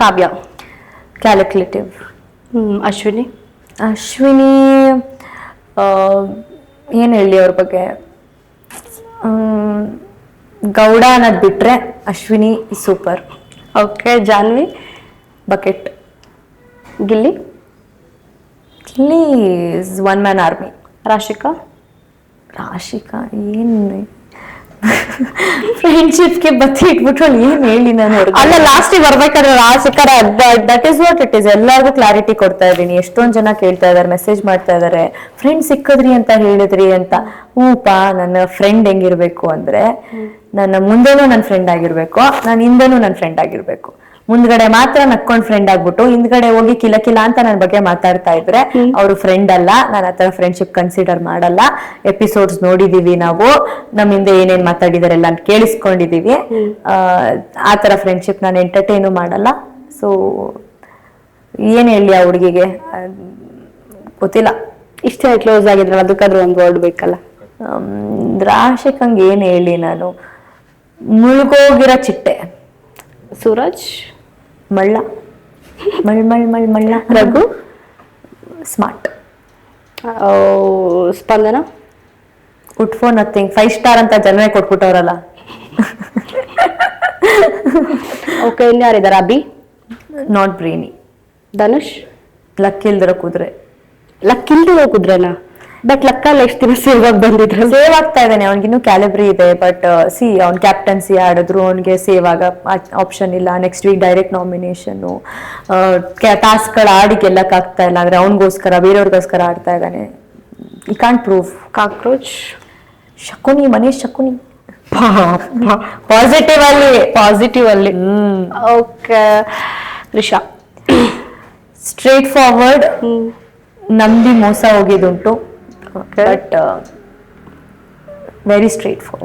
ಕಾವ್ಯ. Calculative. Ashwini. Ashwini ಏನು ಹೇಳಿ ಅವ್ರ ಬಗ್ಗೆ, ಗೌಡ ಅನ್ನೋದು ಬಿಟ್ರೆ Ashwini super. Okay. Janvi. Bucket. Gilli. Gilli is one man army. Rashika. Rashika ಏನು ಫ್ರೆಂಡ್ಶಿಪ್ಗೆ ಬತ್ತಿ ಇಟ್ಬಿಟ್ಟು ಏನು ಹೇಳಿ ನಾನು ಅಲ್ಲ, ಲಾಸ್ಟಿಗೆ ಬರ್ಬೇಕಾದ್ರೆ Rashika that is what it is. ಎಲ್ಲರಿಗೂ ಕ್ಲಾರಿಟಿ ಕೊಡ್ತಾ ಇದ್ದೀನಿ. ಎಷ್ಟೊಂದು ಜನ ಕೇಳ್ತಾ ಇದಾರೆ, ಮೆಸೇಜ್ ಮಾಡ್ತಾ ಇದಾರೆ, ಫ್ರೆಂಡ್ ಸಿಕ್ಕದ್ರಿ ಅಂತ ಹೇಳಿದ್ರಿ ಅಂತ. ಹ್ಞೂಪಾ, ನನ್ನ ಫ್ರೆಂಡ್ ಹೆಂಗಿರ್ಬೇಕು ಅಂದ್ರೆ, ನನ್ನ ಮುಂದೆನೂ ನನ್ನ ಫ್ರೆಂಡ್ ಆಗಿರ್ಬೇಕು, ನಾನು ಹಿಂದೆನೂ ನನ್ನ ಫ್ರೆಂಡ್ ಆಗಿರ್ಬೇಕು. ಮುಂದ್ಗಡೆ ಮಾತ್ರ ನಕ್ಕೊಂಡ್ ಫ್ರೆಂಡ್ ಆಗ್ಬಿಟ್ಟು ಹಿಂದ್ಗಡೆ ಹೋಗಿ ಕಿಲ ಕಿಲ ಅಂತ ನನ್ನ ಬಗ್ಗೆ ಮಾತಾಡ್ತಾ ಇದ್ರೆ ಅವರು ಫ್ರೆಂಡ್ ಅಲ್ಲ. ನಾನು ಆತರ ಫ್ರೆಂಡ್ಶಿಪ್ ಕನ್ಸಿಡರ್ ಮಾಡಲ್ಲ. ಎಪಿಸೋಡ್ಸ್ ನೋಡಿದೀವಿ ನಾವು, ನಮ್ಮಿಂದ ಏನೇನ್ ಮಾತಾಡಿದಾರೆ ಎಲ್ಲ ಕೇಳಿಸ್ಕೊಂಡಿದೀವಿ. ಆತರ ಫ್ರೆಂಡ್ಶಿಪ್ ನಾನು ಎಂಟರ್ಟೈನು ಮಾಡಲ್ಲ. ಸೊ ಏನ್ ಹೇಳಿ ಆ ಹುಡುಗಿಗೆ ಗೊತ್ತಿಲ್ಲ. ಇಷ್ಟೇ ಕ್ಲೋಸ್ ಆಗಿದ್ರಲ್ಲ, ಅದಕ್ಕಾದ್ರೂ ಒಂದು ವರ್ಡ್ ಬೇಕಲ್ಲ. ರಾಶಿಕಂಗೆ ಏನ್ ಹೇಳಿ ನಾನು, ಮುಳುಗೋಗಿರೋ ಚಿಟ್ಟೆ. ಸೂರಜ್. ಮಳ್ಳ ಮಳ್ಳ. Raghu. Smart. Spandana. Good for nothing. 5 star ಅಂತ ಜನರೇ ಕೊಟ್ಬಿಟ್ಟವ್ರಲ್ಲ. ಓಕೆ. ಇನ್ಯಾರಿದ್ದಾರೆ? Abhi. Not brainy. Dhanush. Luck ಇಲ್ದಿರೋ ಕುದುರೆ. ಲಕ್ ಇಲ್ದಿರೋ ಕುದ್ರೆನಾ? ಬಟ್ ಲಕ್ಕಲ್ಲಿ ಎಷ್ಟು ದಿನ ಸೇವ್ ಆಗಿ ಬಂದಿದ್ರು. ಸೇವ್ ಆಗ್ತಾ ಇದ್ದಾನೆ, ಅವ್ನಿಗಿನ್ನೂ ಕ್ಯಾಲಿಬ್ರಿ ಇದೆ. ಬಟ್ ಅವ್ನ್ ಕ್ಯಾಪ್ಟನ್ಸಿ ಆಡಿದ್ರು, ಅವ್ನಿಗೆ ಸೇವ್ ಆಗ ಆಪ್ಷನ್ ಇಲ್ಲ. Next week direct nomination. ಟಾಸ್ಕ್ಗಳು ಆಡಿ ಗೆಲ್ಲಕ್ ಆಗ್ತಾ ಇಲ್ಲ ಅಂದ್ರೆ ಅವನಿಗೋಸ್ಕರ ಬೇರೆಯವ್ರಿಗೋಸ್ಕರ ಆಡ್ತಾ ಇದ್ದಾನೆ. ಈ can't prove. Cockroach. Shakuni, Manesh Shakuni. Positive ಅಲ್ಲಿ. ಓಕೆ. ರಿಷಾ. Straight forward. ನಂಬಿ ಮೋಸ ಹೋಗಿದುಂಟು, ಬಟ್ ವೆರಿ ಸ್ಟ್ರೇಟ್ ಫಾರ್ವರ್ಡ್.